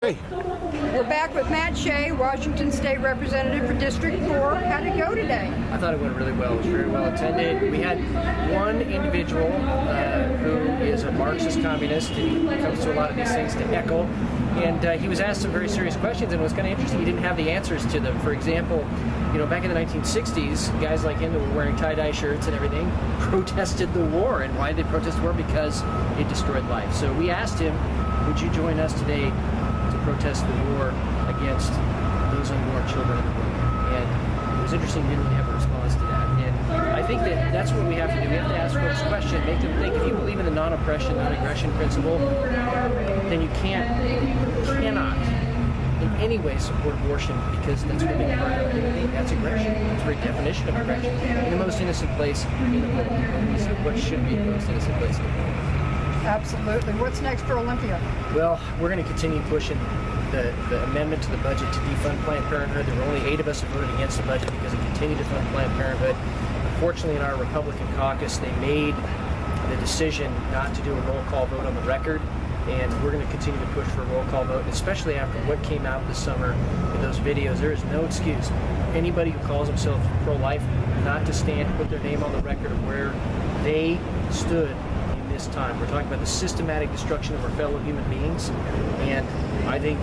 Hey, We're back with Matt Shea, Washington State Representative for District 4. How'd it go today? I thought it went really well. It was very well attended. We had one individual who is a Marxist communist, and he comes to a lot of these things to heckle. And he was asked some very serious questions, and it was kind of interesting. He didn't have the answers to them. For example, back in the 1960s, guys like him that were wearing tie-dye shirts and everything protested the war. And why did they protest the war? Because it destroyed life. So we asked him, would you join us today to protest the war against those unborn children in the world? And it was interesting, he didn't really have a response to that. And I think that that's what we have to do. We have to ask folks a question, make them think. If you believe in the non-oppression, non-aggression principle, then you cannot in any way support abortion, because that's ripping apart another human being. That's aggression. That's the very definition of aggression. In the most innocent place in the world. What should be the most innocent place in the world. Absolutely. What's next for Olympia? Well, we're going to continue pushing the amendment to the budget to defund Planned Parenthood. There were only 8 of us who voted against the budget because it continued to fund Planned Parenthood. Unfortunately, in our Republican caucus, they made the decision not to do a roll call vote on the record, and we're going to continue to push for a roll call vote, especially after what came out this summer in those videos. There is no excuse for anybody who calls themselves pro-life not to stand, put their name on the record of where they stood this time. We're talking about the systematic destruction of our fellow human beings, and I think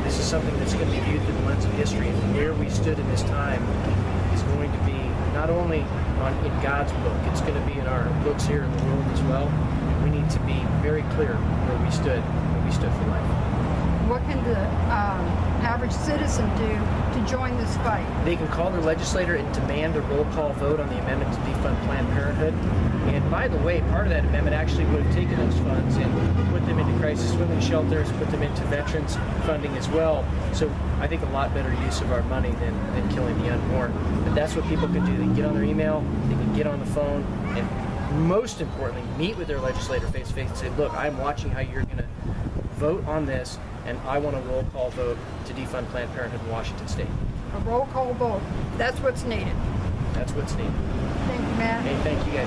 this is something that's going to be viewed through the lens of history, and where we stood in this time is going to be not only in God's book, it's going to be in our books here in the world as well. We need to be very clear where we stood when we stood for life. What can the average citizen do to join this fight? They can call their legislator and demand a roll call vote on the amendment to defund Planned Parenthood. And by the way, part of that amendment actually would have taken those funds and put them into crisis women's shelters, put them into veterans funding as well. So I think a lot better use of our money than killing the unborn. But that's what people can do. They can get on their email, they can get on the phone, and most importantly, meet with their legislator face to face and say, look, I'm watching how you're going to vote on this, and I want a roll call vote to defund Planned Parenthood in Washington State. A roll call vote. That's what's needed. That's what's needed. Thank you, Matt. Hey, thank you guys.